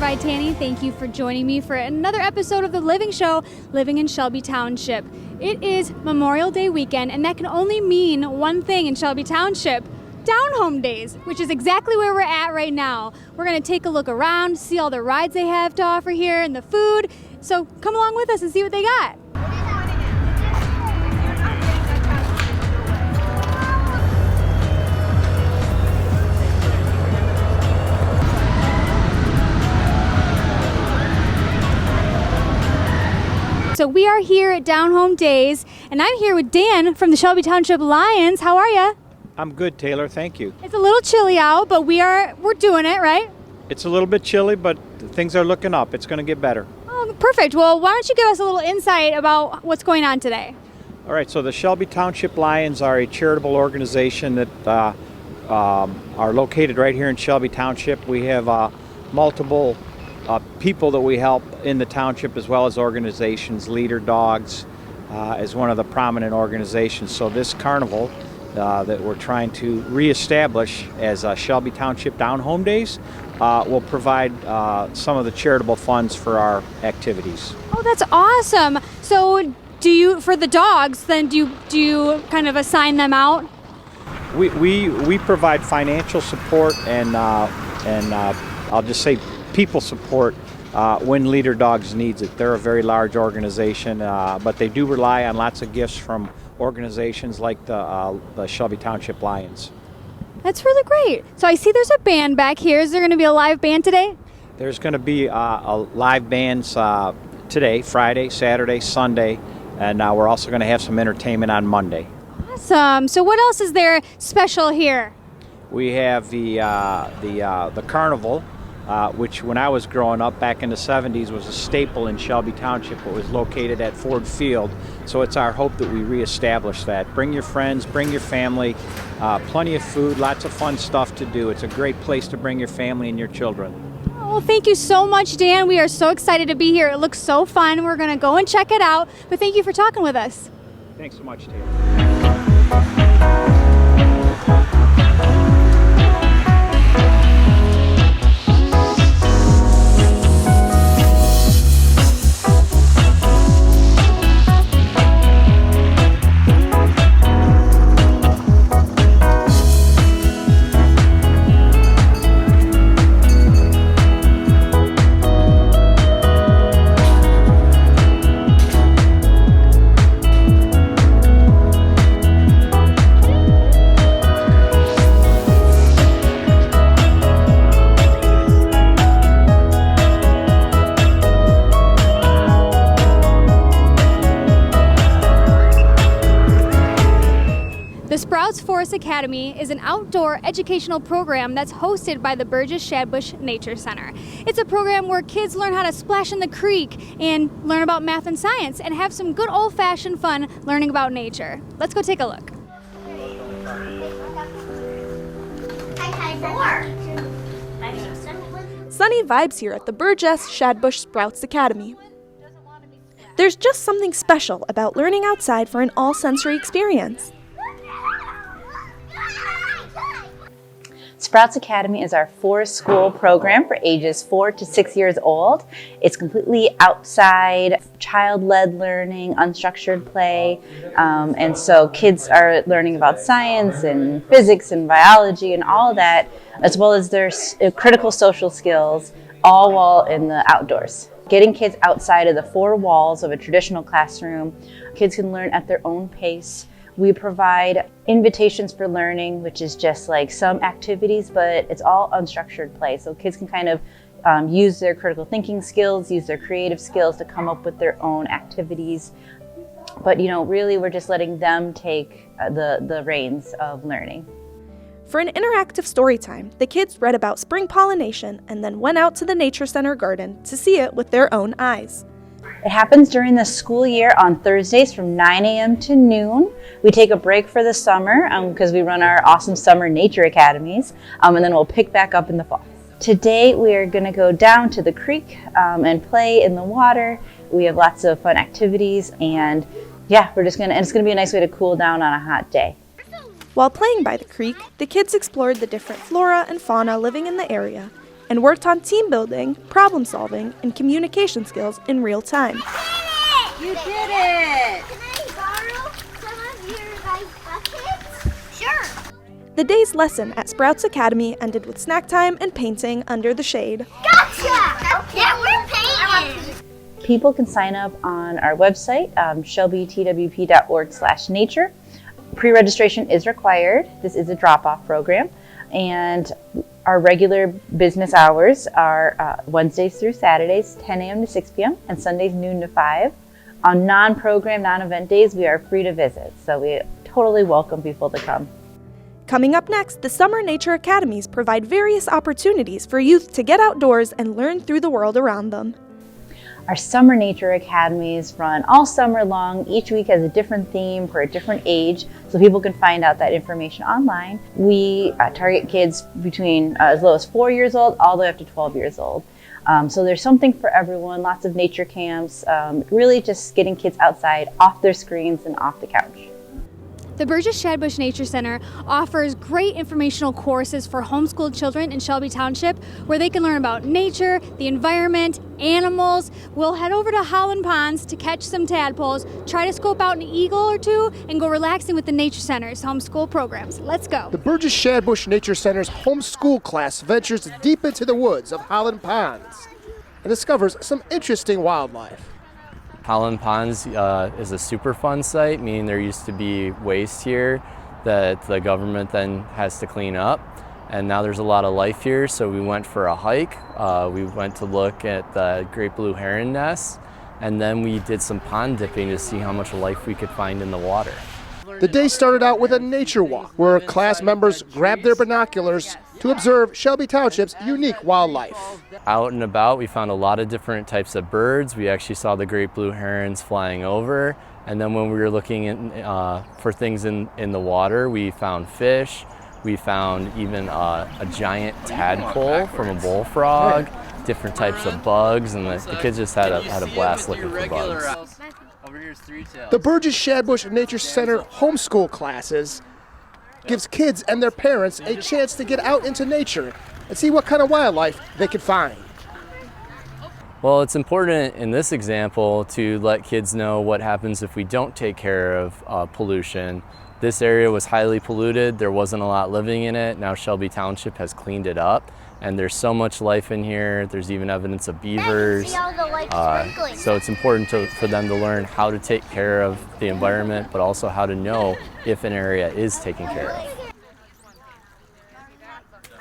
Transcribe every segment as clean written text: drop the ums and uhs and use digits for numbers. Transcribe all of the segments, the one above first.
Vitani. Thank you for joining me for another episode of The Living Show, Living in Shelby Township. It is Memorial Day weekend, and that can only mean one thing in Shelby Township: Down Home Days, which is exactly where we're at right now. We're going to take a look around, see all the rides they have to offer here and the food. So come along with us and see what they got. So we are here at Down Home Days, and I'm here with Dan from the Shelby Township Lions. How are you? I'm good, Taylor. Thank you. It's a little chilly out, but we're doing it, right? It's a little bit chilly, but things are looking up. It's going to get better. Oh, perfect. Well, why don't you give us a little insight about what's going on today? All right, so the Shelby Township Lions are a charitable organization that are located right here in Shelby Township. We have multiple people that we help in the township, as well as organizations. Leader Dogs is one of the prominent organizations. So this carnival that we're trying to reestablish as Shelby Township Down Home Days will provide some of the charitable funds for our activities. Oh, that's awesome. So for the dogs, then do you kind of assign them out? We provide financial support and I'll just say people support when Leader Dogs needs it. They're a very large organization, but they do rely on lots of gifts from organizations like the Shelby Township Lions. That's really great. So I see there's a band back here. Is there going to be a live band today? There's going to be live bands today, Friday, Saturday, Sunday, and we're also going to have some entertainment on Monday. Awesome. So what else is there special here? We have the carnival, which when I was growing up back in the 70s was a staple in Shelby Township. It was located at Ford Field, so it's our hope that we reestablish that. Bring your friends, bring your family, plenty of food, lots of fun stuff to do. It's a great place to bring your family and your children. Well, thank you so much, Dan. We are so excited to be here. It looks so fun. We're going to go and check it out, but thank you for talking with us. Thanks so much, Taylor. The Sprouts Forest Academy is an outdoor educational program that's hosted by the Burgess-Shadbush Nature Center. It's a program where kids learn how to splash in the creek and learn about math and science and have some good old-fashioned fun learning about nature. Let's go take a look. Sunny vibes here at the Burgess-Shadbush Sprouts Academy. There's just something special about learning outside for an all-sensory experience. Sprouts Academy is our forest school program for ages 4 to 6 years old. It's completely outside, child-led learning, unstructured play, and so kids are learning about science and physics and biology and all of that, as well as their critical social skills, all while in the outdoors. Getting kids outside of the four walls of a traditional classroom, kids can learn at their own pace. We provide invitations for learning, which is just like some activities, but it's all unstructured play. So kids can kind of use their critical thinking skills, use their creative skills to come up with their own activities. But really we're just letting them take the reins of learning. For an interactive story time, the kids read about spring pollination and then went out to the Nature Center garden to see it with their own eyes. It happens during the school year on Thursdays from 9 a.m. to noon. We take a break for the summer because we run our awesome summer nature academies, and then we'll pick back up in the fall. Today we are going to go down to the creek and play in the water. We have lots of fun activities, and it's going to be a nice way to cool down on a hot day. While playing by the creek, the kids explored the different flora and fauna living in the area and worked on team building, problem solving, and communication skills in real time. You did it! Can I borrow some of your guys' buckets? Sure! The day's lesson at Sprouts Academy ended with snack time and painting under the shade. Gotcha! Yeah, we're painting! People can sign up on our website, shelbytwp.org/nature. Pre-registration is required. This is a drop-off program, and our regular business hours are Wednesdays through Saturdays, 10 a.m. to 6 p.m., and Sundays, noon to 5. On non-program, non-event days, we are free to visit, so we totally welcome people to come. Coming up next, the Summer Nature Academies provide various opportunities for youth to get outdoors and learn through the world around them. Our Summer Nature Academies run all summer long. Each week has a different theme for a different age, so people can find out that information online. We target kids between as low as 4 years old all the way up to 12 years old. So there's something for everyone, lots of nature camps, really just getting kids outside, off their screens and off the couch. The Burgess-Shadbush Nature Center offers great informational courses for homeschooled children in Shelby Township where they can learn about nature, the environment, animals. We'll head over to Holland Ponds to catch some tadpoles, try to scope out an eagle or two, and go relaxing with the Nature Center's homeschool programs. Let's go. The Burgess-Shadbush Nature Center's homeschool class ventures deep into the woods of Holland Ponds and discovers some interesting wildlife. Holland Ponds is a Superfund site, meaning there used to be waste here that the government then has to clean up. And now there's a lot of life here, so we went for a hike. We went to look at the great blue heron nests, and then we did some pond dipping to see how much life we could find in the water. The day started out with a nature walk, where class members grabbed their binoculars to observe Shelby Township's unique wildlife. Out and about, we found a lot of different types of birds. We actually saw the great blue herons flying over. And then when we were looking for things in the water, we found fish. We found even a giant tadpole from a bullfrog, different types of bugs, and the kids just had a blast looking for bugs. The Burgess-Shadbush Nature Center homeschool classes gives kids and their parents a chance to get out into nature and see what kind of wildlife they can find. Well, it's important in this example to let kids know what happens if we don't take care of pollution. This area was highly polluted. There wasn't a lot living in it. Now Shelby Township has cleaned it up, and there's so much life in here. There's even evidence of beavers. So it's important for them to learn how to take care of the environment, but also how to know if an area is taken care of.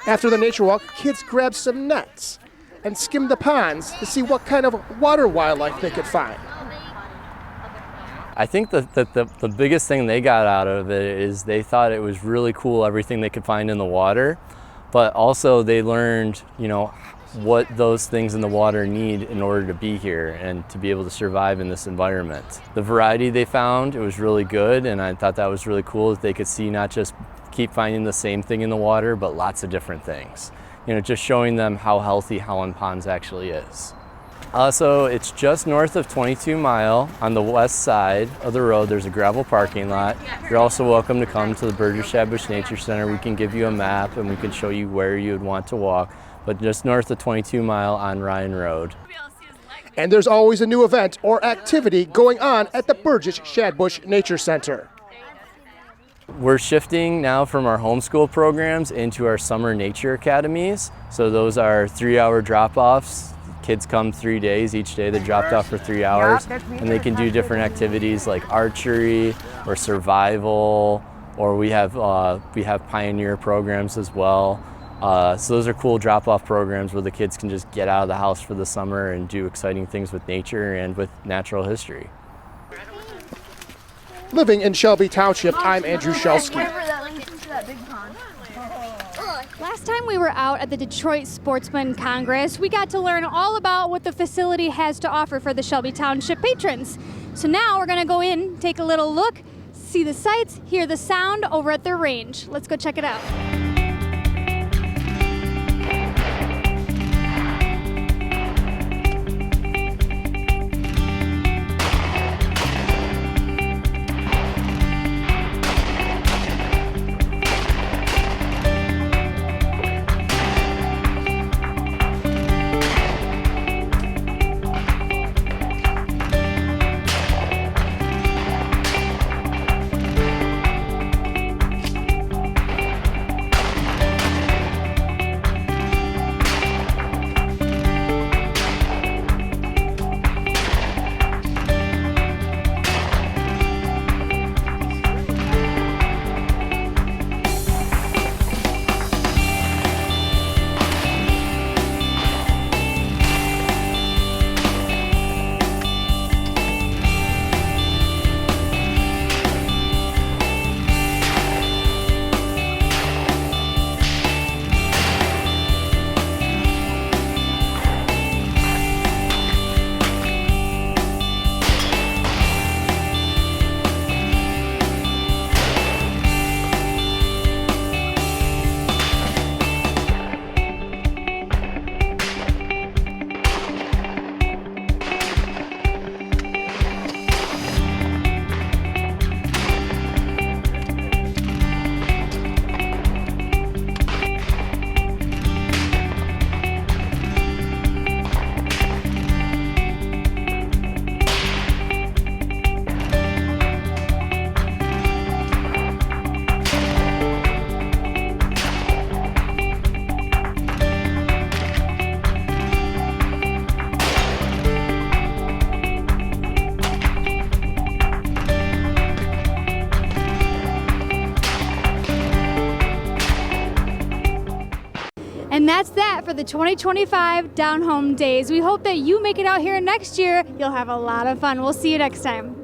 After the nature walk, kids grabbed some nets and skimmed the ponds to see what kind of water wildlife they could find. I think that the biggest thing they got out of it is they thought it was really cool, everything they could find in the water, but also they learned, what those things in the water need in order to be here and to be able to survive in this environment. The variety they found, it was really good, and I thought that was really cool that they could see not just keep finding the same thing in the water, but lots of different things. Just showing them how healthy Holland Ponds actually is. So it's just north of 22 Mile on the west side of the road. There's a gravel parking lot. You're also welcome to come to the Burgess-Shadbush Nature Center. We can give you a map and we can show you where you would want to walk, but just north of 22 Mile on Ryan Road. And there's always a new event or activity going on at the Burgess-Shadbush Nature Center. We're shifting now from our homeschool programs into our summer nature academies. So those are 3-hour drop-offs. Kids come 3 days. Each day they're dropped off for 3 hours, and they can do different activities like archery or survival, or we have pioneer programs as well. So those are cool drop-off programs where the kids can just get out of the house for the summer and do exciting things with nature and with natural history. Living in Shelby Township, I'm Andrew Shelsky. Last time we were out at the Detroit Sportsmen Congress, we got to learn all about what the facility has to offer for the Shelby Township patrons. So now we're gonna go in, take a little look, see the sights, hear the sound over at their range. Let's go check it out. And that's that for the 2025 Down Home Days. We hope that you make it out here next year. You'll have a lot of fun. We'll see you next time.